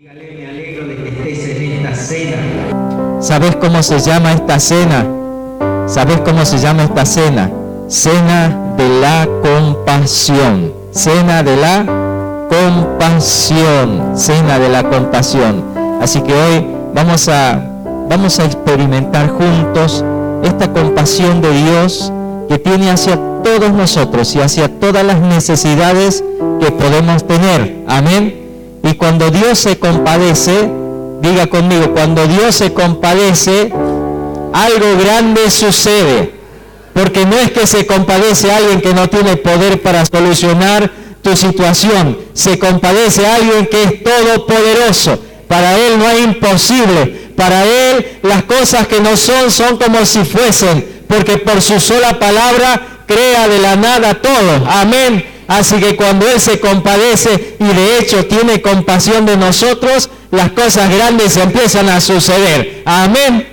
Dígale, me alegro de que estés en esta cena. ¿Sabes cómo se llama esta cena? ¿Sabes cómo se llama esta cena? Cena de la compasión. Cena de la compasión. Cena de la compasión. Así que hoy vamos a experimentar juntos esta compasión de Dios que tiene hacia todos nosotros y hacia todas las necesidades que podemos tener. Amén. Y cuando Dios se compadece, diga conmigo, cuando Dios se compadece, algo grande sucede. Porque no es que se compadece a alguien que no tiene poder para solucionar tu situación. Se compadece a alguien que es todopoderoso. Para Él no hay imposible. Para Él las cosas que no son como si fuesen. Porque por su sola palabra crea de la nada todo. Amén. Así que cuando Él se compadece y de hecho tiene compasión de nosotros, las cosas grandes empiezan a suceder. Amén.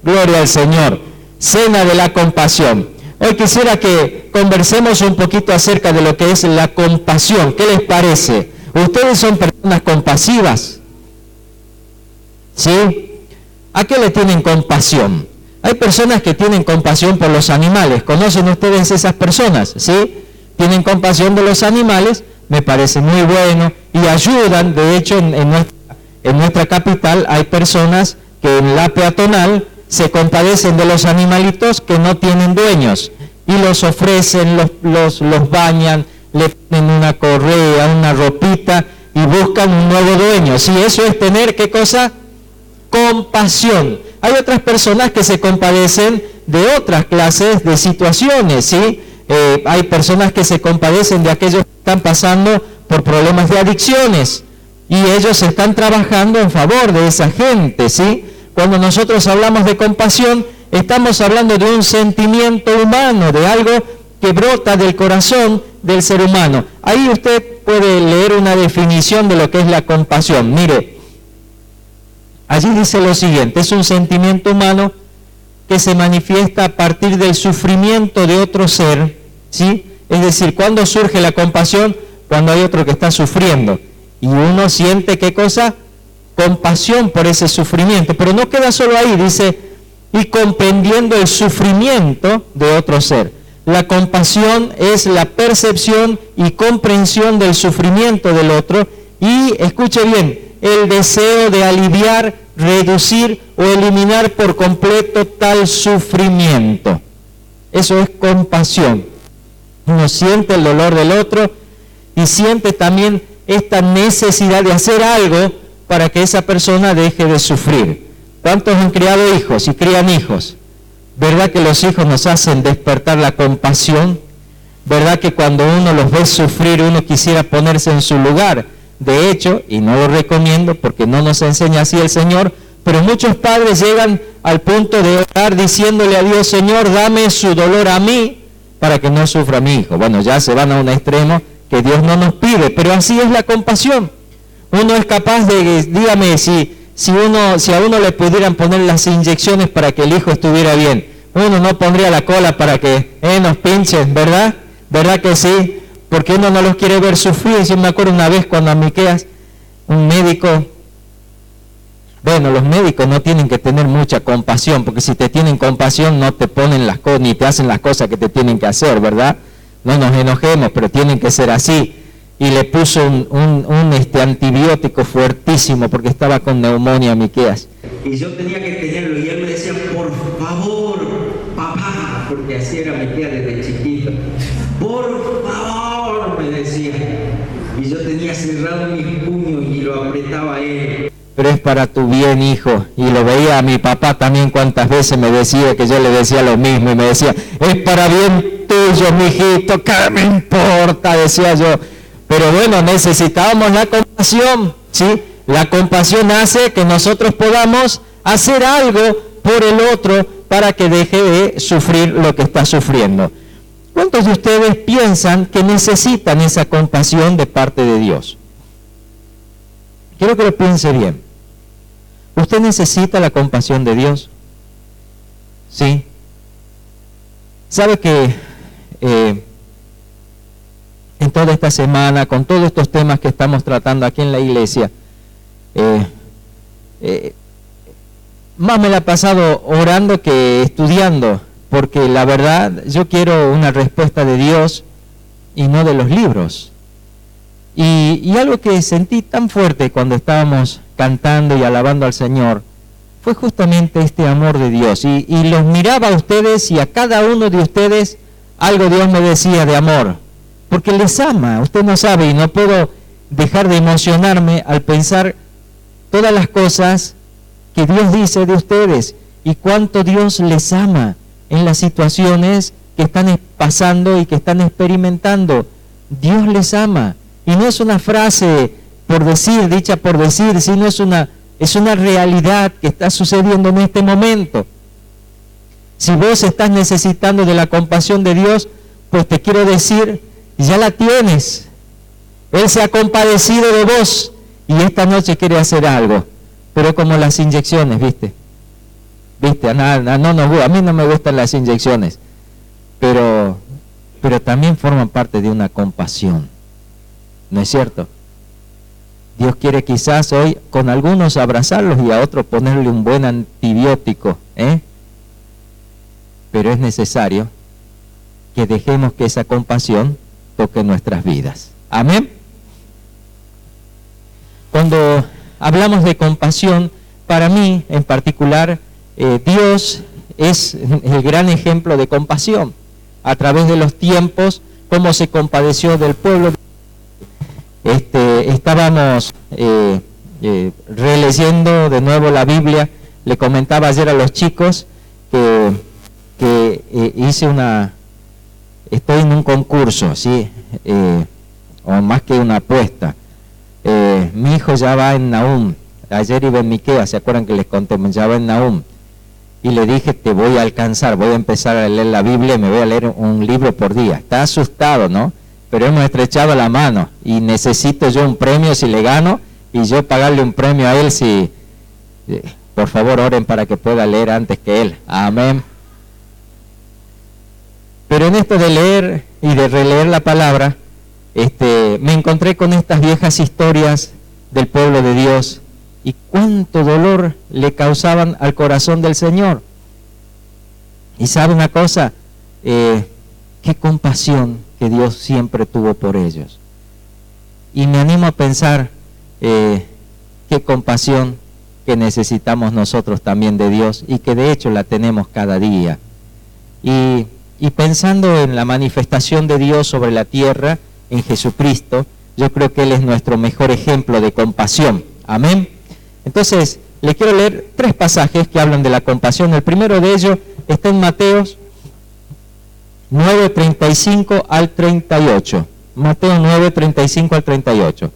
Gloria al Señor. Cena de la compasión. Hoy quisiera que conversemos un poquito acerca de lo que es la compasión. ¿Qué les parece? ¿Ustedes son personas compasivas? ¿Sí? ¿A qué le tienen compasión? Hay personas que tienen compasión por los animales. ¿Conocen ustedes esas personas? ¿Sí? Tienen compasión de los animales, me parece muy bueno, y ayudan. De hecho, en nuestra capital hay personas que en la peatonal se compadecen de los animalitos que no tienen dueños, y los ofrecen, los bañan, le ponen una correa, una ropita, y buscan un nuevo dueño. Sí, eso es tener, ¿qué cosa? Compasión. Hay otras personas que se compadecen de otras clases de situaciones, ¿sí? Hay personas que se compadecen de aquellos que están pasando por problemas de adicciones y ellos están trabajando en favor de esa gente, ¿sí? Cuando nosotros hablamos de compasión, estamos hablando de un sentimiento humano, de algo que brota del corazón del ser humano. Ahí usted puede leer una definición de lo que es la compasión. Mire, allí dice lo siguiente: es un sentimiento humano que se manifiesta a partir del sufrimiento de otro ser, ¿sí? Es decir, ¿cuándo surge la compasión? Cuando hay otro que está sufriendo. Y uno siente, ¿qué cosa? Compasión por ese sufrimiento. Pero no queda solo ahí, dice, y comprendiendo el sufrimiento de otro ser. La compasión es la percepción y comprensión del sufrimiento del otro y, escuche bien, el deseo de aliviar, reducir o eliminar por completo tal sufrimiento. Eso es compasión. Uno siente el dolor del otro y siente también esta necesidad de hacer algo para que esa persona deje de sufrir. ¿Cuántos han criado hijos y crían hijos? ¿Verdad que los hijos nos hacen despertar la compasión? ¿Verdad que cuando uno los ve sufrir uno quisiera ponerse en su lugar? De hecho, y no lo recomiendo porque no nos enseña así el Señor, pero muchos padres llegan al punto de orar diciéndole a Dios: Señor, dame su dolor a mí para que no sufra mi hijo. Bueno, ya se van a un extremo que Dios no nos pide, pero así es la compasión. Uno es capaz de, dígame, si a uno le pudieran poner las inyecciones para que el hijo estuviera bien, uno no pondría la cola para que nos pinchen, ¿verdad? ¿Verdad que sí? Porque uno no los quiere ver sufrir. Yo me acuerdo una vez cuando a Miqueas, un médico, bueno, los médicos no tienen que tener mucha compasión, porque si te tienen compasión no te ponen las cosas, ni te hacen las cosas que te tienen que hacer, ¿verdad? No nos enojemos, pero tienen que ser así. Y le puso un antibiótico fuertísimo porque estaba con neumonía Miqueas. Y yo tenía que tenerlo y él me decía: por favor, papá, porque así era Miqueas desde chiquito. Por favor, me decía. Y yo tenía cerrado mis puños y lo apretaba a él. Pero es para tu bien, hijo. Y lo veía a mi papá también, cuántas veces me decía que yo le decía lo mismo. Y me decía: es para bien tuyo, mijito, ¿qué me importa? Decía yo. Pero bueno, necesitábamos la compasión, ¿sí? La compasión hace que nosotros podamos hacer algo por el otro para que deje de sufrir lo que está sufriendo. ¿Cuántos de ustedes piensan que necesitan esa compasión de parte de Dios? Quiero que lo piense bien. ¿Usted necesita la compasión de Dios? ¿Sí? ¿Sabe que en toda esta semana, con todos estos temas que estamos tratando aquí en la iglesia, Más me la he pasado orando que estudiando, porque la verdad yo quiero una respuesta de Dios y no de los libros. Y algo que sentí tan fuerte cuando estábamos cantando y alabando al Señor fue justamente este amor de Dios. Y los miraba a ustedes, y a cada uno de ustedes algo Dios me decía de amor, porque les ama. Usted no sabe, y no puedo dejar de emocionarme al pensar todas las cosas que Dios dice de ustedes y cuánto Dios les ama en las situaciones que están pasando y que están experimentando. Dios les ama, y no es una frase por decir, dicha por decir, sino es una realidad que está sucediendo en este momento. Si vos estás necesitando de la compasión de Dios, pues te quiero decir, ya la tienes. Él se ha compadecido de vos y esta noche quiere hacer algo, pero como las inyecciones, ¿viste? A mí no me gustan las inyecciones, pero también forman parte de una compasión, ¿no es cierto? Dios quiere quizás hoy con algunos abrazarlos y a otros ponerle un buen antibiótico, pero es necesario que dejemos que esa compasión toque nuestras vidas. Amén. Cuando hablamos de compasión, para mí en particular, Dios es el gran ejemplo de compasión. A través de los tiempos, cómo se compadeció del pueblo. Estábamos releyendo de nuevo la Biblia. Le comentaba ayer a los chicos que estoy en un concurso, ¿sí? O más que una apuesta. Mi hijo ya va en Nahum. Ayer iba en Miqueas, ¿se acuerdan que les conté? Ya va en Nahum. Y le dije, te voy a alcanzar, voy a empezar a leer la Biblia y me voy a leer un libro por día. Está asustado, ¿no? Pero hemos estrechado la mano y necesito yo un premio si le gano, y yo pagarle un premio a él si... por favor, oren para que pueda leer antes que él. Amén. Pero en esto de leer y de releer la palabra, me encontré con estas viejas historias del pueblo de Dios y cuánto dolor le causaban al corazón del Señor. Y sabe una cosa, qué compasión que Dios siempre tuvo por ellos. Y me animo a pensar qué compasión que necesitamos nosotros también de Dios, y que de hecho la tenemos cada día. Y pensando en la manifestación de Dios sobre la tierra, en Jesucristo, yo creo que Él es nuestro mejor ejemplo de compasión. Amén. Entonces, le quiero leer 3 pasajes que hablan de la compasión. El primero de ellos está en Mateos 9:35 al 38. Mateo 9:35 al 38.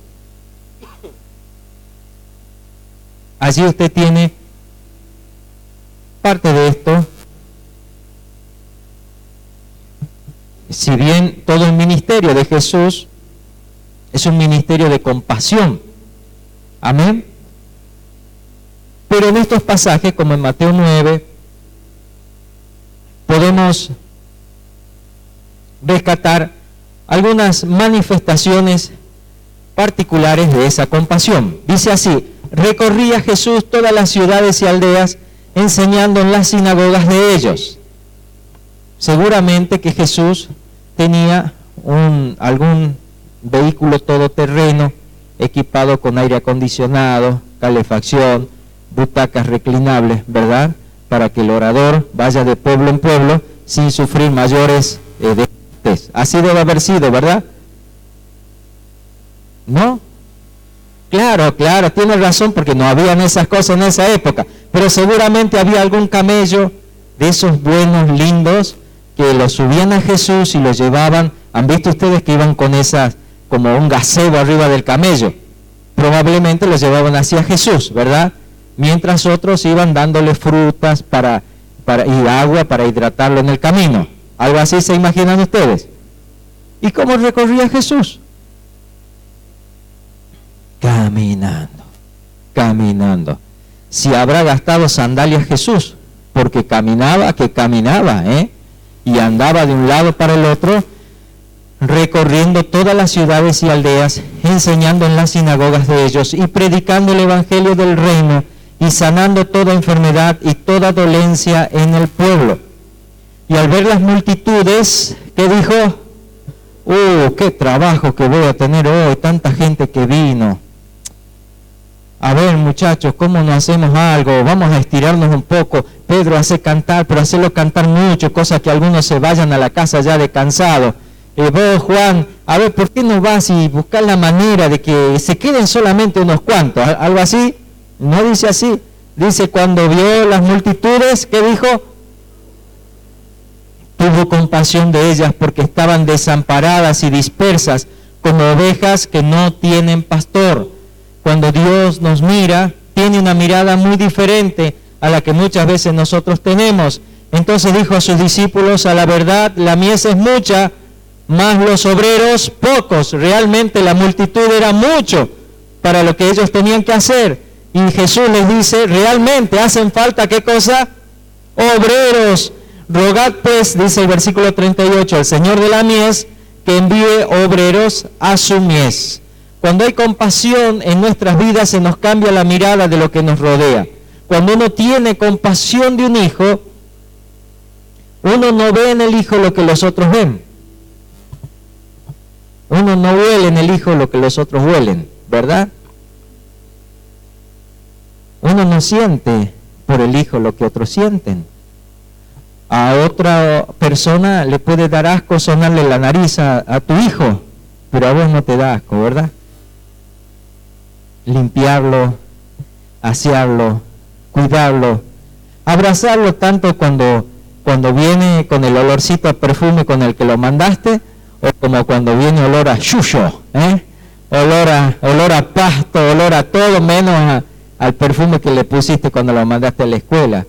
Allí usted tiene parte de esto. Si bien todo el ministerio de Jesús es un ministerio de compasión, amén, pero en estos pasajes, como en Mateo 9, podemos rescatar algunas manifestaciones particulares de esa compasión. Dice así: recorría Jesús todas las ciudades y aldeas, enseñando en las sinagogas de ellos. Seguramente que Jesús tenía algún vehículo todoterreno equipado con aire acondicionado, calefacción, butacas reclinables, ¿verdad? Para que el orador vaya de pueblo en pueblo sin sufrir mayores desgastes. Así debe haber sido, ¿verdad? ¿No? Claro, tiene razón, porque no habían esas cosas en esa época, pero seguramente había algún camello de esos buenos, lindos, que los subían a Jesús y los llevaban. ¿Han visto ustedes que iban con esas, como un gazebo arriba del camello? Probablemente los llevaban hacia Jesús, ¿verdad? Mientras otros iban dándole frutas y agua para hidratarlo en el camino. Algo así se imaginan ustedes. ¿Y cómo recorría Jesús? Caminando. Si habrá gastado sandalias Jesús, porque caminaba, y andaba de un lado para el otro, recorriendo todas las ciudades y aldeas, enseñando en las sinagogas de ellos y predicando el evangelio del reino y sanando toda enfermedad y toda dolencia en el pueblo. Y al ver las multitudes, ¿qué dijo? ¡Qué trabajo que voy a tener hoy! Tanta gente que vino. A ver, muchachos, ¿cómo no hacemos algo? Vamos a estirarnos un poco. Pedro hace cantar, pero hacerlo cantar mucho, cosa que algunos se vayan a la casa ya de cansado. Vos, Juan, a ver, ¿por qué no vas y buscar la manera de que se queden solamente unos cuantos? ¿Algo así? No dice así. Dice, cuando vio las multitudes, ¿qué dijo? Tuvo compasión de ellas porque estaban desamparadas y dispersas como ovejas que no tienen pastor. Cuando Dios nos mira, tiene una mirada muy diferente a la que muchas veces nosotros tenemos. Entonces dijo a sus discípulos, a la verdad, la mies es mucha, mas los obreros pocos. Realmente la multitud era mucho para lo que ellos tenían que hacer. Y Jesús les dice, realmente hacen falta, ¿qué cosa? Obreros. Rogad pues, dice el versículo 38, al Señor de la mies, que envíe obreros a su mies. Cuando hay compasión en nuestras vidas, se nos cambia la mirada de lo que nos rodea. Cuando uno tiene compasión de un hijo, uno no ve en el hijo lo que los otros ven. Uno no huele en el hijo lo que los otros huelen, ¿verdad? Uno no siente por el hijo lo que otros sienten. A otra persona le puede dar asco sonarle la nariz a tu hijo, pero a vos no te da asco, ¿verdad? Limpiarlo, asearlo, cuidarlo, abrazarlo tanto cuando viene con el olorcito a perfume con el que lo mandaste, o como cuando viene olor a yuyo, olor a pasto, olor a todo menos al perfume que le pusiste cuando lo mandaste a la escuela.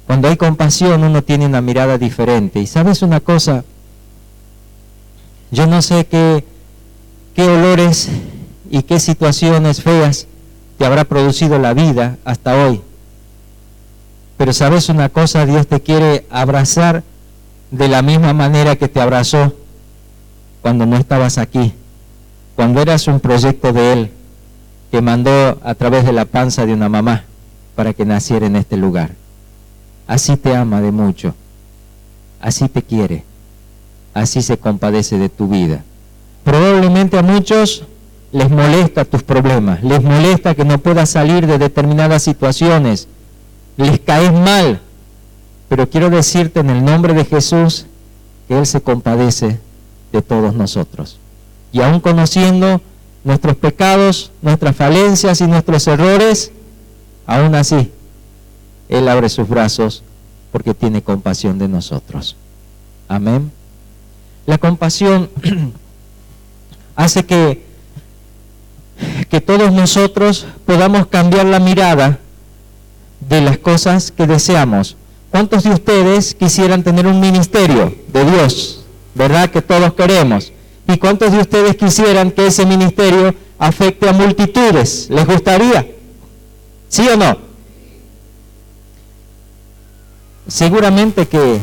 Cuando hay compasión, uno tiene una mirada diferente. Y ¿sabes una cosa? Yo no sé qué olores y qué situaciones feas te habrá producido la vida hasta hoy. Pero ¿sabes una cosa? Dios te quiere abrazar de la misma manera que te abrazó cuando no estabas aquí, cuando eras un proyecto de Él, que mandó a través de la panza de una mamá para que naciera en este lugar. Así te ama de mucho, así te quiere, así se compadece de tu vida. Probablemente a muchos les molesta tus problemas, les molesta que no puedas salir de determinadas situaciones, les caes mal, pero quiero decirte en el nombre de Jesús que Él se compadece de todos nosotros. Y aún conociendo nuestros pecados, nuestras falencias y nuestros errores, aún así, Él abre sus brazos porque tiene compasión de nosotros. Amén. La compasión hace que todos nosotros podamos cambiar la mirada de las cosas que deseamos. ¿Cuántos de ustedes quisieran tener un ministerio de Dios? ¿Verdad que todos queremos? ¿Y cuántos de ustedes quisieran que ese ministerio afecte a multitudes? ¿Les gustaría? ¿Sí o no? Seguramente que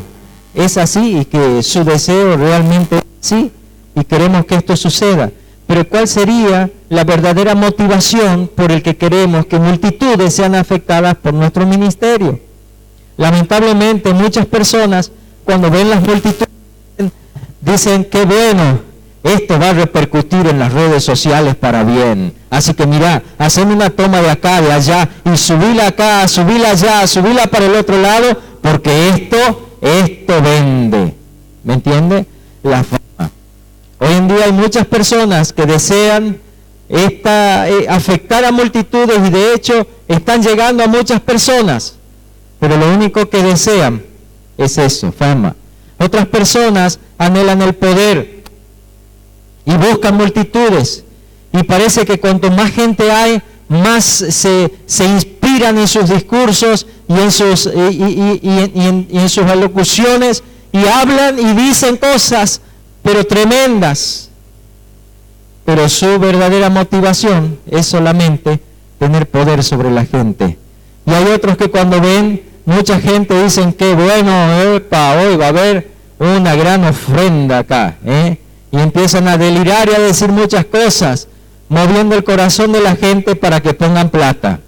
es así y que su deseo realmente es así y queremos que esto suceda. Pero ¿cuál sería la verdadera motivación por el que queremos que multitudes sean afectadas por nuestro ministerio? Lamentablemente muchas personas cuando ven las multitudes dicen qué bueno, esto va a repercutir en las redes sociales para bien. Así que mira, hacen una toma de acá, de allá, y subíla acá, subíla allá, subíla para el otro lado, porque esto vende. ¿Me entiende? La fama. Hoy en día hay muchas personas que desean afectar a multitudes y de hecho están llegando a muchas personas, pero lo único que desean es eso, fama. Otras personas anhelan el poder y buscan multitudes y parece que cuanto más gente hay, más se inspiran en sus discursos y en sus alocuciones y hablan y dicen cosas pero tremendas, pero su verdadera motivación es solamente tener poder sobre la gente. Y hay otros que cuando ven mucha gente dicen que bueno, hoy va a haber una gran ofrenda acá, y empiezan a delirar y a decir muchas cosas, moviendo el corazón de la gente para que pongan plata.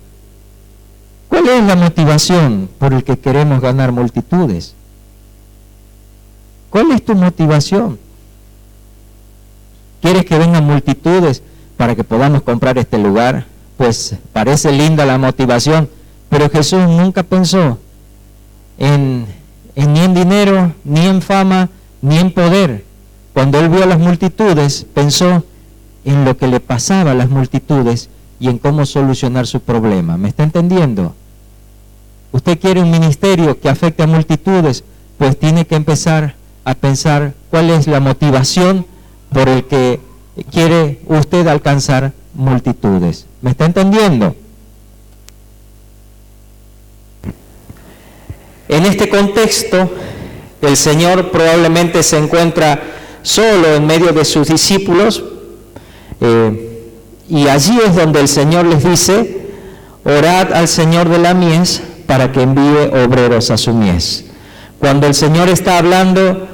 ¿Cuál es la motivación por el que queremos ganar multitudes? ¿Cuál es tu motivación? ¿Quieres que vengan multitudes para que podamos comprar este lugar? Pues parece linda la motivación, pero Jesús nunca pensó ni en dinero, ni en fama, ni en poder. Cuando Él vio a las multitudes, pensó en lo que le pasaba a las multitudes y en cómo solucionar su problema. ¿Me está entendiendo? Usted quiere un ministerio que afecte a multitudes, pues tiene que empezar a pensar cuál es la motivación por el que quiere usted alcanzar multitudes. ¿Me está entendiendo? En este contexto, el Señor probablemente se encuentra solo en medio de sus discípulos, y allí es donde el Señor les dice: orad al Señor de la mies para que envíe obreros a su mies. Cuando el Señor está hablando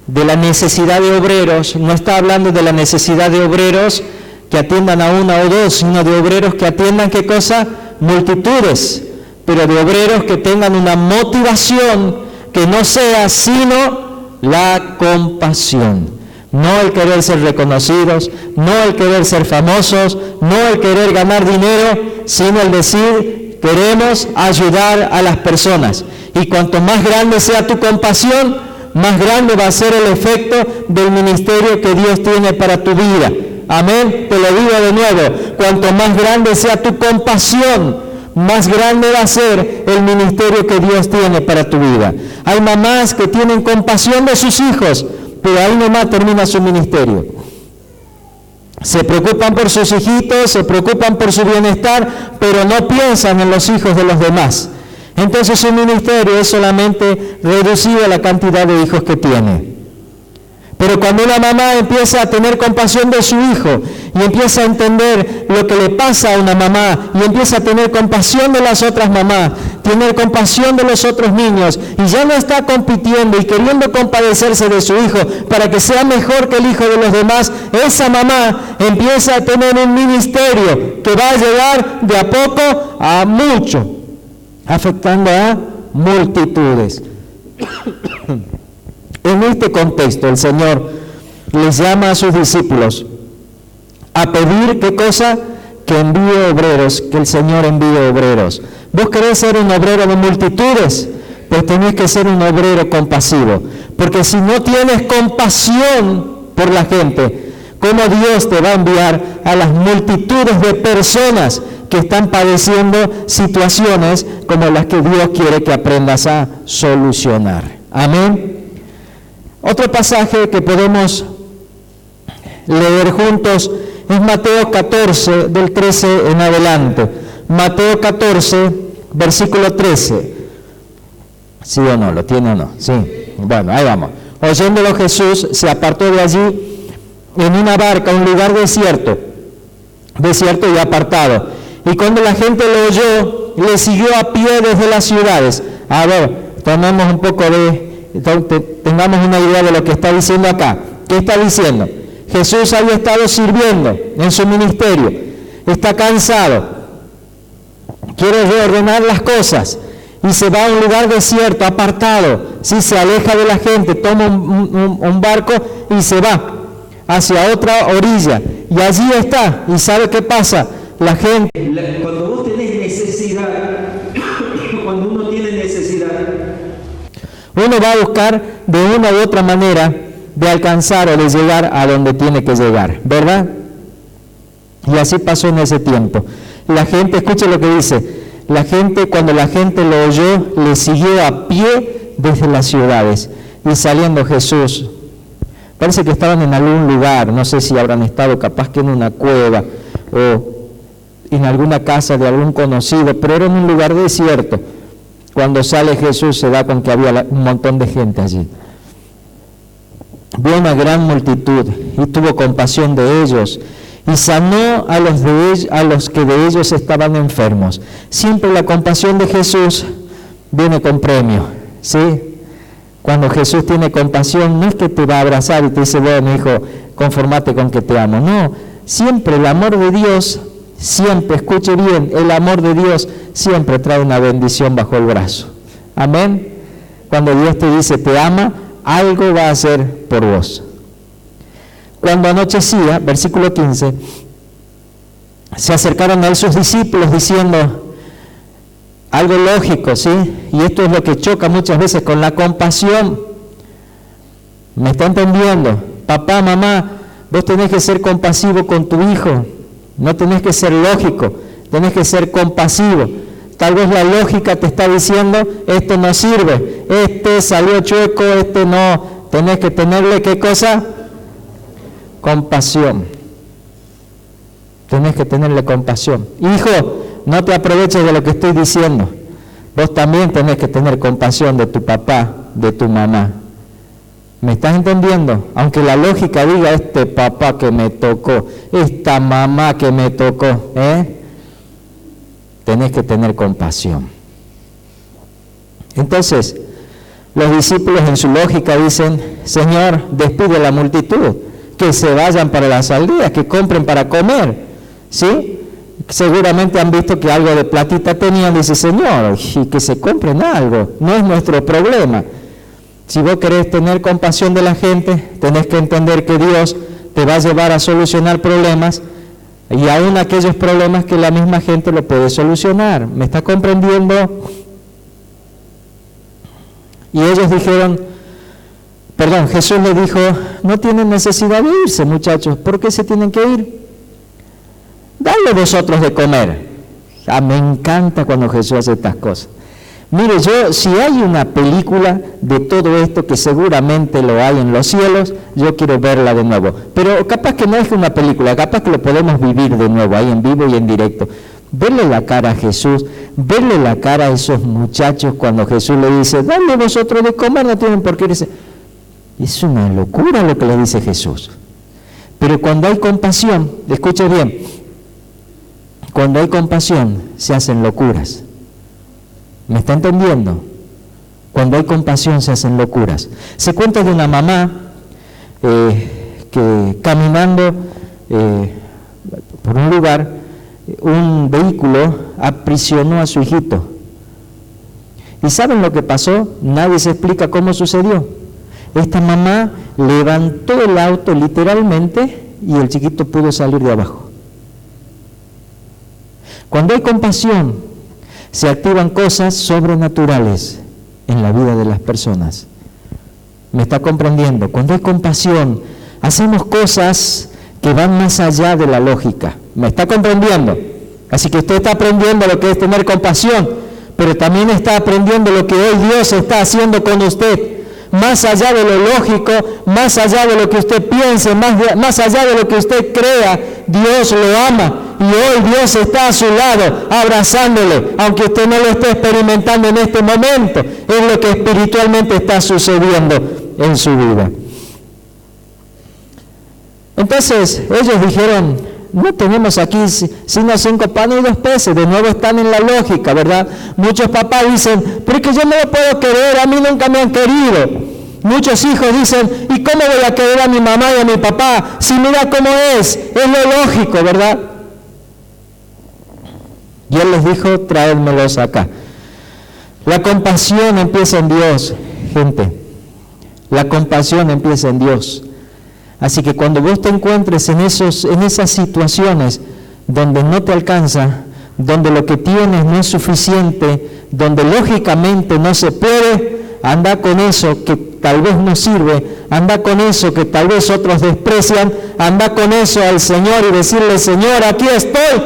de la necesidad de obreros, no está hablando de la necesidad de obreros que atiendan a una o dos, sino de obreros que atiendan, ¿qué cosa? Multitudes, pero de obreros que tengan una motivación que no sea sino la compasión. No el querer ser reconocidos, no el querer ser famosos, no el querer ganar dinero, sino el decir: queremos ayudar a las personas. Y cuanto más grande sea tu compasión, más grande va a ser el efecto del ministerio que Dios tiene para tu vida. Amén. Te lo digo de nuevo: cuanto más grande sea tu compasión, más grande va a ser el ministerio que Dios tiene para tu vida. Hay mamás que tienen compasión de sus hijos, pero ahí nomás termina su ministerio. Se preocupan por sus hijitos, se preocupan por su bienestar, pero no piensan en los hijos de los demás. Entonces su ministerio es solamente reducido a la cantidad de hijos que tiene. Pero cuando una mamá empieza a tener compasión de su hijo y empieza a entender lo que le pasa a una mamá y empieza a tener compasión de las otras mamás, tener compasión de los otros niños, y ya no está compitiendo y queriendo compadecerse de su hijo para que sea mejor que el hijo de los demás, esa mamá empieza a tener un ministerio que va a llegar de a poco a mucho, afectando a multitudes. En este contexto, el Señor les llama a sus discípulos a pedir, ¿qué cosa? Que envíe obreros, que el Señor envíe obreros. ¿Vos querés ser un obrero de multitudes? Pues tenés que ser un obrero compasivo. Porque si no tienes compasión por la gente, ¿cómo Dios te va a enviar a las multitudes de personas que están padeciendo situaciones como las que Dios quiere que aprendas a solucionar? Amén. Otro pasaje que podemos leer juntos es Mateo 14, del 13 en adelante. Mateo 14, versículo 13. ¿Sí o no? ¿Lo tiene o no? Sí. Bueno, ahí vamos. Oyéndolo Jesús se apartó de allí en una barca a un lugar desierto y apartado. Y cuando la gente lo oyó, le siguió a pie desde las ciudades. A ver, tengamos una idea de lo que está diciendo acá. ¿Qué está diciendo? Jesús había estado sirviendo en su ministerio, está cansado, quiere reordenar las cosas y se va a un lugar desierto, apartado, ¿sí? Se aleja de la gente, toma un barco y se va hacia otra orilla, y allí está. ¿Y sabe qué pasa? La gente, cuando vos tenés necesidad, cuando uno tiene necesidad, uno va a buscar de una u otra manera de alcanzar o de llegar a donde tiene que llegar, ¿verdad? Y así pasó en ese tiempo. La gente, escuche lo que dice, cuando la gente lo oyó, le siguió a pie desde las ciudades. Y saliendo Jesús, parece que estaban en algún lugar, no sé si habrán estado capaz que en una cueva o en alguna casa de algún conocido, pero era en un lugar desierto. Cuando sale Jesús se da con que había un montón de gente allí. Vio una gran multitud y tuvo compasión de ellos y sanó a los que de ellos estaban enfermos. Siempre la compasión de Jesús viene con premio, ¿sí? Cuando Jesús tiene compasión, no es que te va a abrazar y te dice, bueno, hijo, conformate con que te amo. No, siempre el amor de Dios, siempre, escuche bien, el amor de Dios siempre trae una bendición bajo el brazo. Amén. Cuando Dios te dice te ama, algo va a hacer por vos. Cuando anochecía, versículo 15, se acercaron a él sus discípulos diciendo algo lógico, ¿sí? Y esto es lo que choca muchas veces con la compasión. ¿Me está entendiendo? Papá, mamá, vos tenés que ser compasivo con tu hijo, no tenés que ser lógico, tenés que ser compasivo. Tal vez la lógica te está diciendo, este no sirve, este salió chueco, este no. Tenés que tenerle, ¿qué cosa? Compasión. Tenés que tenerle compasión. Hijo, no te aproveches de lo que estoy diciendo. Vos también tenés que tener compasión de tu papá, de tu mamá. ¿Me estás entendiendo? Aunque la lógica diga, este papá que me tocó, esta mamá que me tocó, tenés que tener compasión. Entonces, los discípulos en su lógica dicen, Señor, despide a la multitud, que se vayan para las aldeas, que compren para comer, ¿sí? Seguramente han visto que algo de platita tenían, dice, Señor, y que se compren algo, no es nuestro problema. Si vos querés tener compasión de la gente, tenés que entender que Dios te va a llevar a solucionar problemas, y aún aquellos problemas que la misma gente lo puede solucionar. ¿Me está comprendiendo? Y ellos dijeron, Jesús les dijo, no tienen necesidad de irse, muchachos, ¿por qué se tienen que ir? Dale vosotros de comer. Me encanta cuando Jesús hace estas cosas. Mire, si hay una película de todo esto, que seguramente lo hay en los cielos, yo quiero verla de nuevo. Pero capaz que no es una película, capaz que lo podemos vivir de nuevo, ahí en vivo y en directo. Verle la cara a Jesús, verle la cara a esos muchachos cuando Jesús le dice, dale vosotros de comer, no tienen por qué irse. Es una locura lo que le dice Jesús. Pero cuando hay compasión, escuche bien, cuando hay compasión se hacen locuras. ¿Me está entendiendo? Cuando hay compasión se hacen locuras. Se cuenta de una mamá que caminando por un lugar, un vehículo aprisionó a su hijito. ¿Y saben lo que pasó? Nadie se explica cómo sucedió. Esta mamá levantó el auto literalmente y el chiquito pudo salir de abajo. Cuando hay compasión, se activan cosas sobrenaturales en la vida de las personas. ¿Me está comprendiendo? Cuando hay compasión, hacemos cosas que van más allá de la lógica. ¿Me está comprendiendo? Así que usted está aprendiendo lo que es tener compasión, pero también está aprendiendo lo que hoy Dios está haciendo con usted. Más allá de lo lógico, más allá de lo que usted piense, más allá de lo que usted crea, Dios lo ama. Y hoy Dios está a su lado, abrazándole, aunque usted no lo esté experimentando en este momento. Es lo que espiritualmente está sucediendo en su vida. Entonces, ellos dijeron, no tenemos aquí sino 5 panes y 2 peces. De nuevo están en la lógica, ¿verdad? Muchos papás dicen, pero es que yo no lo puedo querer, a mí nunca me han querido. Muchos hijos dicen, ¿y cómo voy a querer a mi mamá y a mi papá? Si mira cómo es lo lógico, ¿verdad? Y Él les dijo, traédmelos acá. La compasión empieza en Dios, gente. La compasión empieza en Dios. Así que cuando vos te encuentres en esas situaciones donde no te alcanza, donde lo que tienes no es suficiente, donde lógicamente no se puede, anda con eso que tal vez no sirve, anda con eso que tal vez otros desprecian, anda con eso al Señor y decirle, Señor, aquí estoy,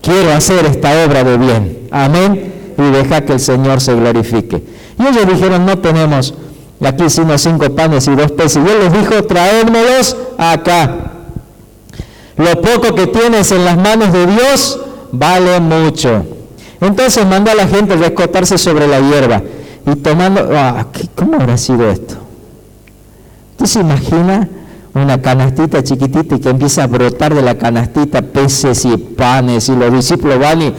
quiero hacer esta obra de bien. Amén. Y deja que el Señor se glorifique. Y ellos dijeron, no tenemos aquí sino 5 panes y 2 peces. Y Él les dijo, traédmelos acá. Lo poco que tienes en las manos de Dios vale mucho. Entonces mandó a la gente a rescotarse sobre la hierba. Y tomando, ¿cómo habrá sido esto? ¿Usted se imagina una canastita chiquitita y que empieza a brotar de la canastita peces y panes y los discípulos van y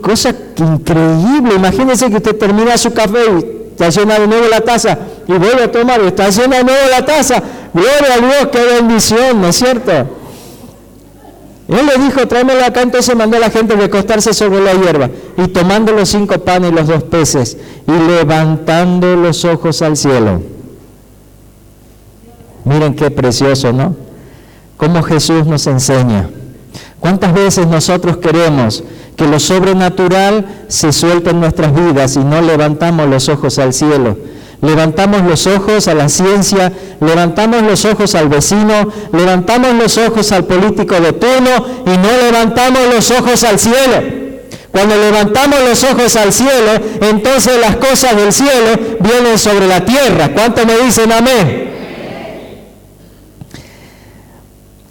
cosa increíble? Imagínense que usted termina su café y está llena de nuevo la taza, y vuelve a tomar, y está llena de nuevo la taza. Gloria a Dios, qué bendición, ¿no es cierto? Él le dijo, tráemelo acá, entonces mandó a la gente a recostarse sobre la hierba, y tomando los 5 panes y los 2 peces, y levantando los ojos al cielo. Miren qué precioso, ¿no? Cómo Jesús nos enseña. ¿Cuántas veces nosotros queremos que lo sobrenatural se suelte en nuestras vidas y no levantamos los ojos al cielo? Levantamos los ojos a la ciencia, levantamos los ojos al vecino, levantamos los ojos al político de turno y no levantamos los ojos al cielo. Cuando levantamos los ojos al cielo, entonces las cosas del cielo vienen sobre la tierra. ¿Cuántos me dicen amén?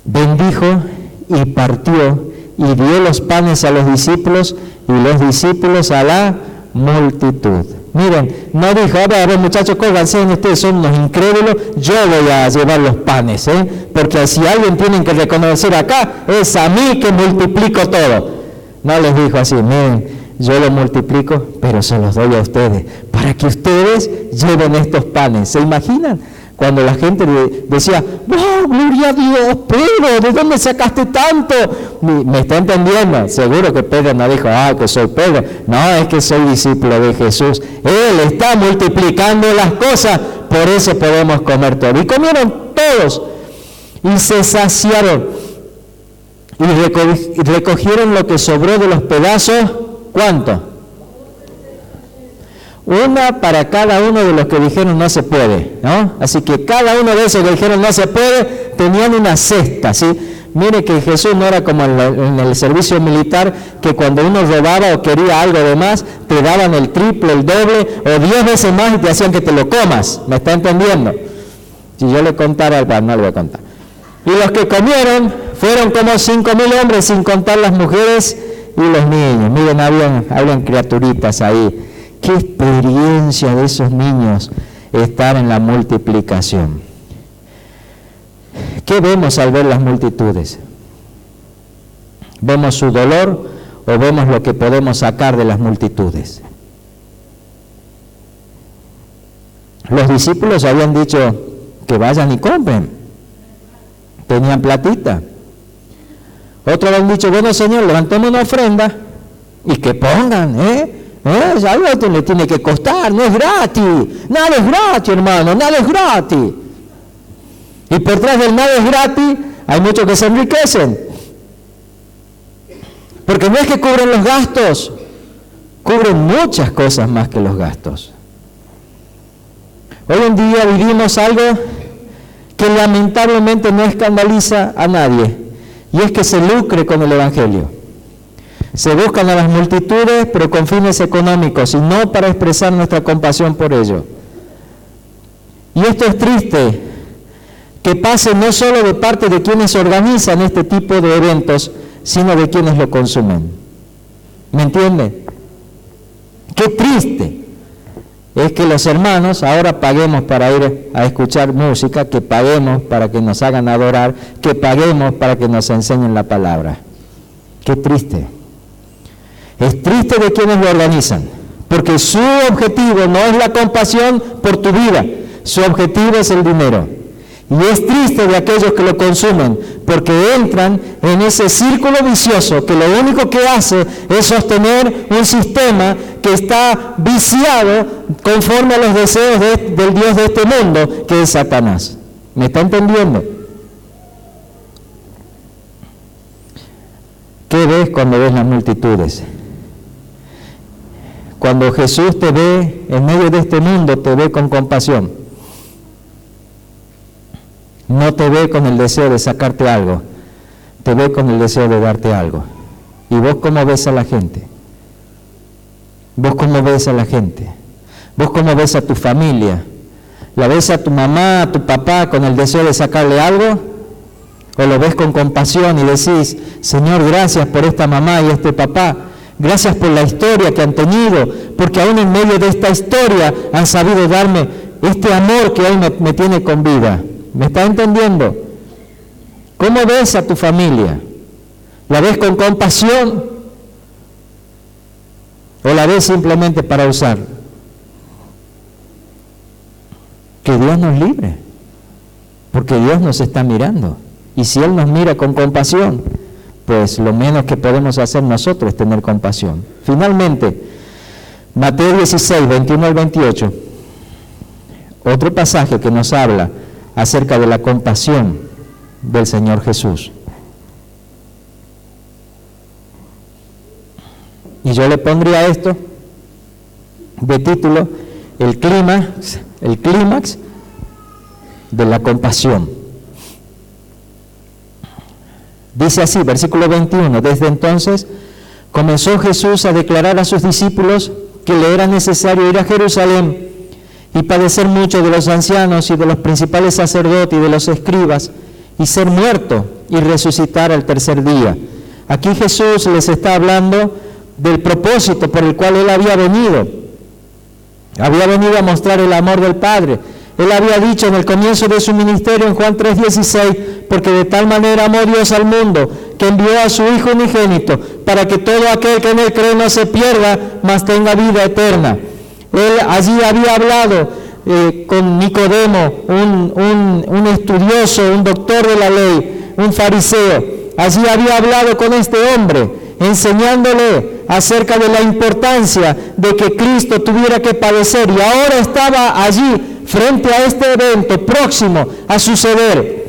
Bendijo y partió y dio los panes a los discípulos y los discípulos a la multitud. Miren, no dijo, a ver muchachos, cóganse, ustedes son unos incrédulos, yo voy a llevar los panes, porque si alguien tienen que reconocer acá, es a mí que multiplico todo. No les dijo así, miren, yo lo multiplico, pero se los doy a ustedes, para que ustedes lleven estos panes. ¿Se imaginan? Cuando la gente decía, ¡wow, gloria a Dios, Pedro, ¿de dónde sacaste tanto? ¿Me está entendiendo? Seguro que Pedro no dijo, que soy Pedro. No, es que soy discípulo de Jesús. Él está multiplicando las cosas, por eso podemos comer todo. Y comieron todos, y se saciaron, y recogieron lo que sobró de los pedazos. ¿Cuánto? Una para cada uno de los que dijeron no se puede, ¿no? Así que cada uno de esos que dijeron no se puede, tenían una cesta, ¿sí? Mire que Jesús no era como en el servicio militar, que cuando uno robaba o quería algo de más, te daban el triple, el doble, o 10 veces más y te hacían que te lo comas. ¿Me está entendiendo? Si yo le contara, no le voy a contar. Y los que comieron fueron como 5.000 hombres, sin contar las mujeres y los niños. Miren, habían criaturitas ahí. Qué experiencia de esos niños estar en la multiplicación. ¿Qué vemos al ver las multitudes? ¿Vemos su dolor o vemos lo que podemos sacar de las multitudes? Los discípulos habían dicho que vayan y compren. Tenían platita. Otros habían dicho, bueno Señor, levantemos una ofrenda y que pongan, algo le tiene que costar, no es gratis. Nada es gratis, hermano, nada es gratis. Y por detrás del nada es gratis, hay muchos que se enriquecen. Porque no es que cubren los gastos, cubren muchas cosas más que los gastos. Hoy en día vivimos algo que lamentablemente no escandaliza a nadie, y es que se lucre con el Evangelio. Se buscan a las multitudes, pero con fines económicos, y no para expresar nuestra compasión por ello. Y esto es triste, que pase no solo de parte de quienes organizan este tipo de eventos, sino de quienes lo consumen. ¿Me entienden? Qué triste es que los hermanos ahora paguemos para ir a escuchar música, que paguemos para que nos hagan adorar, que paguemos para que nos enseñen la palabra. Qué triste. Es triste de quienes lo organizan, porque su objetivo no es la compasión por tu vida, su objetivo es el dinero. Y es triste de aquellos que lo consumen, porque entran en ese círculo vicioso que lo único que hace es sostener un sistema que está viciado conforme a los deseos del Dios de este mundo, que es Satanás. ¿Me está entendiendo? ¿Qué ves cuando ves las multitudes? Cuando Jesús te ve en medio de este mundo, te ve con compasión. No te ve con el deseo de sacarte algo, te ve con el deseo de darte algo. ¿Y vos cómo ves a la gente? ¿Vos cómo ves a la gente? ¿Vos cómo ves a tu familia? ¿La ves a tu mamá, a tu papá con el deseo de sacarle algo? ¿O lo ves con compasión y decís, Señor, gracias por esta mamá y este papá? Gracias por la historia que han tenido, porque aún en medio de esta historia han sabido darme este amor que hoy me tiene con vida. ¿Me está entendiendo? ¿Cómo ves a tu familia? ¿La ves con compasión? ¿O la ves simplemente para usar? Que Dios nos libre, porque Dios nos está mirando. Y si Él nos mira con compasión, pues lo menos que podemos hacer nosotros es tener compasión. Finalmente, Mateo 16, 21 al 28, otro pasaje que nos habla acerca de la compasión del Señor Jesús. Y yo le pondría esto de título, el clímax de la compasión. Dice así, versículo 21, desde entonces comenzó Jesús a declarar a sus discípulos que le era necesario ir a Jerusalén y padecer mucho de los ancianos y de los principales sacerdotes y de los escribas, y ser muerto y resucitar al tercer día. Aquí Jesús les está hablando del propósito por el cual Él había venido. Había venido a mostrar el amor del Padre. Él había dicho en el comienzo de su ministerio en Juan 3:16, porque de tal manera amó Dios al mundo, que envió a su Hijo unigénito, para que todo aquel que en Él cree no se pierda, mas tenga vida eterna. Él allí había hablado con Nicodemo, un estudioso, un doctor de la ley, un fariseo. Allí había hablado con este hombre, enseñándole acerca de la importancia de que Cristo tuviera que padecer, y ahora estaba allí frente a este evento próximo a suceder,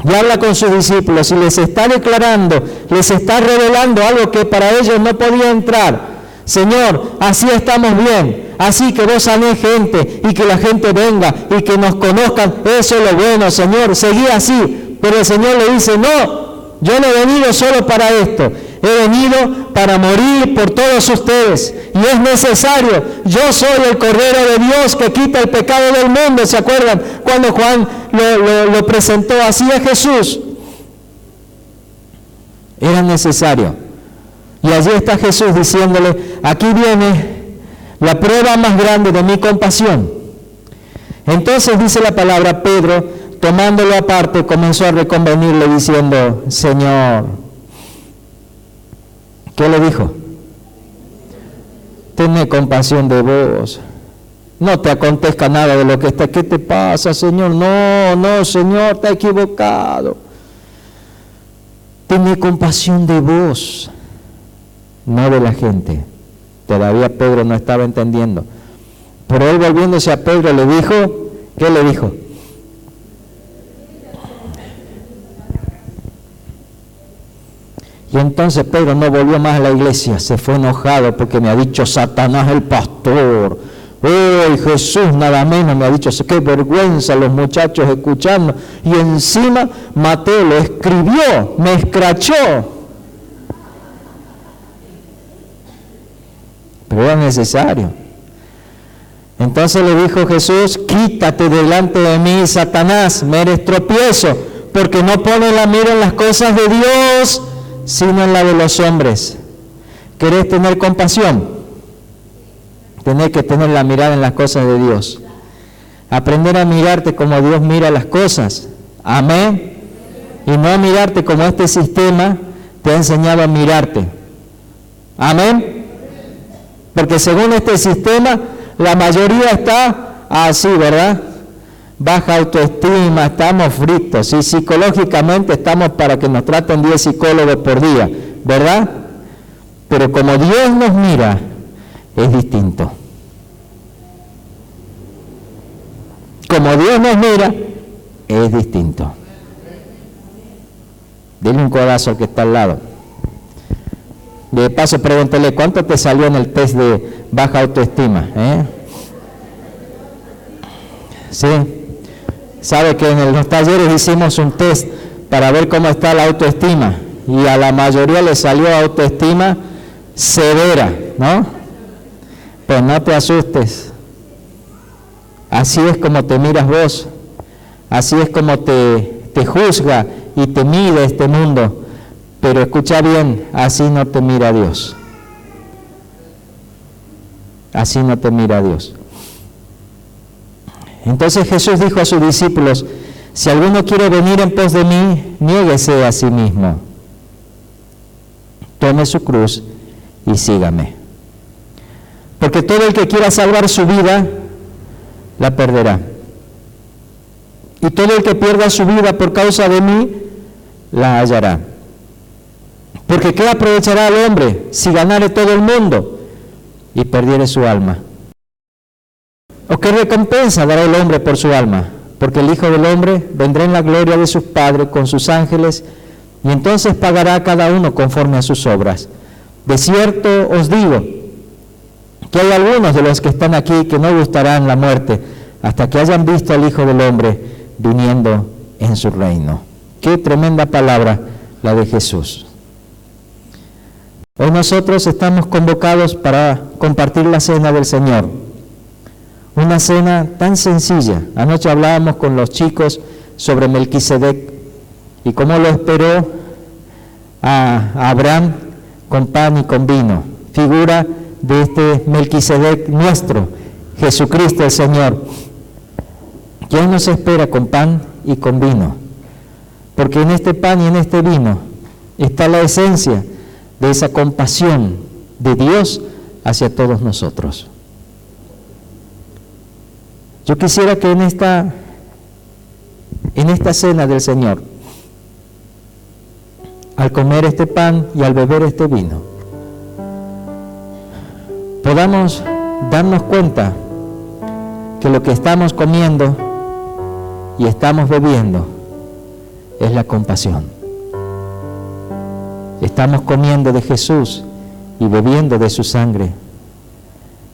y habla con sus discípulos y les está declarando, les está revelando algo que para ellos no podía entrar. Señor, así estamos bien, así que vos sanes gente y que la gente venga y que nos conozcan, eso es lo bueno, Señor, seguí así. Pero el Señor le dice, no, yo no he venido solo para esto, he venido para morir por todos ustedes, y es necesario. Yo soy el Cordero de Dios que quita el pecado del mundo. ¿Se acuerdan cuando Juan lo presentó así a Jesús? Era necesario. Y allí está Jesús diciéndole, aquí viene la prueba más grande de mi compasión. Entonces dice la palabra, Pedro, tomándolo aparte, comenzó a reconvenirle diciendo, Señor, ¿qué le dijo? Tenme compasión de vos. No te acontezca nada de lo que está. ¿Qué te pasa, Señor? No, Señor, está equivocado. Tenme compasión de vos, no de la gente. Todavía Pedro no estaba entendiendo. Pero él, volviéndose a Pedro, le dijo, ¿qué le dijo? Y entonces Pedro no volvió más a la iglesia, se fue enojado porque me ha dicho Satanás el pastor. ¡Uy, Jesús nada menos me ha dicho! ¡Qué vergüenza los muchachos escuchando! Y encima Mateo lo escribió, me escrachó. Pero era necesario. Entonces le dijo Jesús, quítate delante de mí, Satanás, me eres tropiezo, porque no pones la mira en las cosas de Dios, sino en la de los hombres. ¿Querés tener compasión? Tenés que tener la mirada en las cosas de Dios. Aprender a mirarte como Dios mira las cosas. Amén. Y no mirarte como este sistema te ha enseñado a mirarte. Amén. Porque según este sistema, la mayoría está así, ¿verdad? Baja autoestima, estamos fritos, y psicológicamente estamos para que nos traten 10 psicólogos por día, ¿verdad? Pero como Dios nos mira, es distinto. Como Dios nos mira, es distinto. Dile un codazo al que está al lado. De paso, pregúntale, ¿cuánto te salió en el test de baja autoestima? ¿Sí? Sabe que en los talleres hicimos un test para ver cómo está la autoestima, y a la mayoría le salió autoestima severa, ¿no? Pues no te asustes. Así es como te miras vos, así es como te juzga y te mide este mundo. Pero escucha bien, así no te mira Dios. Así no te mira Dios. Entonces Jesús dijo a sus discípulos, si alguno quiere venir en pos de mí, niéguese a sí mismo. Tome su cruz y sígame. Porque todo el que quiera salvar su vida, la perderá. Y todo el que pierda su vida por causa de mí, la hallará. Porque ¿qué aprovechará el hombre si ganare todo el mundo y perdiere su alma? ¿O qué recompensa dará el hombre por su alma? Porque el Hijo del Hombre vendrá en la gloria de sus padres con sus ángeles, y entonces pagará a cada uno conforme a sus obras. De cierto os digo que hay algunos de los que están aquí que no gustarán la muerte hasta que hayan visto al Hijo del Hombre viniendo en su reino. Qué tremenda palabra la de Jesús. Hoy nosotros estamos convocados para compartir la cena del Señor. Una cena tan sencilla. Anoche hablábamos con los chicos sobre Melquisedec y cómo lo esperó a Abraham con pan y con vino. Figura de este Melquisedec nuestro, Jesucristo el Señor, que hoy nos espera con pan y con vino. Porque en este pan y en este vino está la esencia de esa compasión de Dios hacia todos nosotros. Yo quisiera que en esta cena del Señor, al comer este pan y al beber este vino, podamos darnos cuenta que lo que estamos comiendo y estamos bebiendo es la compasión. Estamos comiendo de Jesús y bebiendo de su sangre.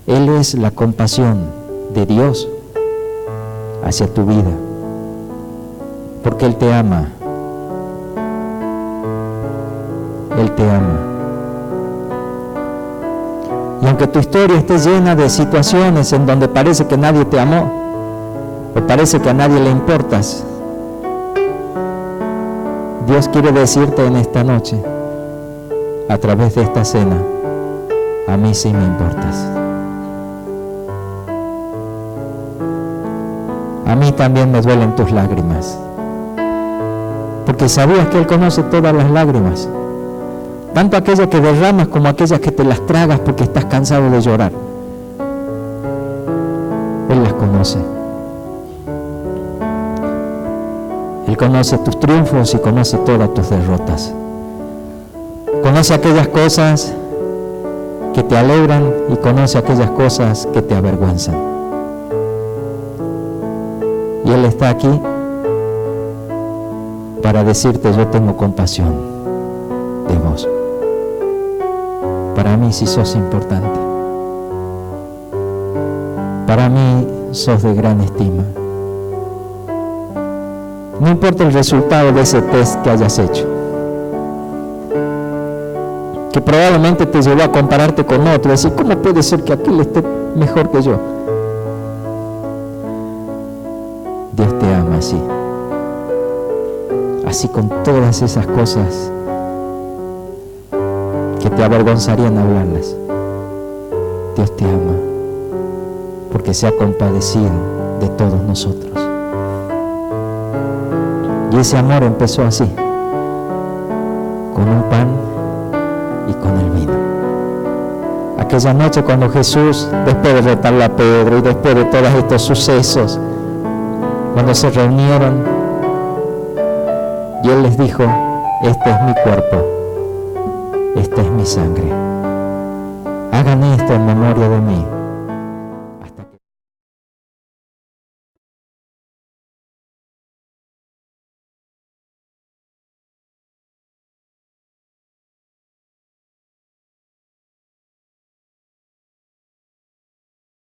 Él es la compasión de Dios hacia tu vida, porque Él te ama. Él te ama. Y aunque tu historia esté llena de situaciones en donde parece que nadie te amó, o parece que a nadie le importas, Dios quiere decirte en esta noche, a través de esta cena, a mí sí me importas. A mí también me duelen tus lágrimas, porque sabías que Él conoce todas las lágrimas, tanto aquellas que derramas como aquellas que te las tragas porque estás cansado de llorar. Él las conoce. Él conoce tus triunfos y conoce todas tus derrotas. Conoce aquellas cosas que te alegran y conoce aquellas cosas que te avergüenzan. Y Él está aquí para decirte: yo tengo compasión de vos. Para mí sí sos importante. Para mí sos de gran estima. No importa el resultado de ese test que hayas hecho, que probablemente te llevó a compararte con otro, decir, ¿cómo puede ser que aquel esté mejor que yo? Dios te ama así. Así con todas esas cosas que te avergonzarían hablarlas. Dios te ama porque se ha compadecido de todos nosotros. Y ese amor empezó así, con un pan y con el vino. Aquella noche cuando Jesús, después de retarle a Pedro y después de todos estos sucesos, cuando se reunieron y Él les dijo: este es mi cuerpo, esta es mi sangre, hagan esto en memoria de mí.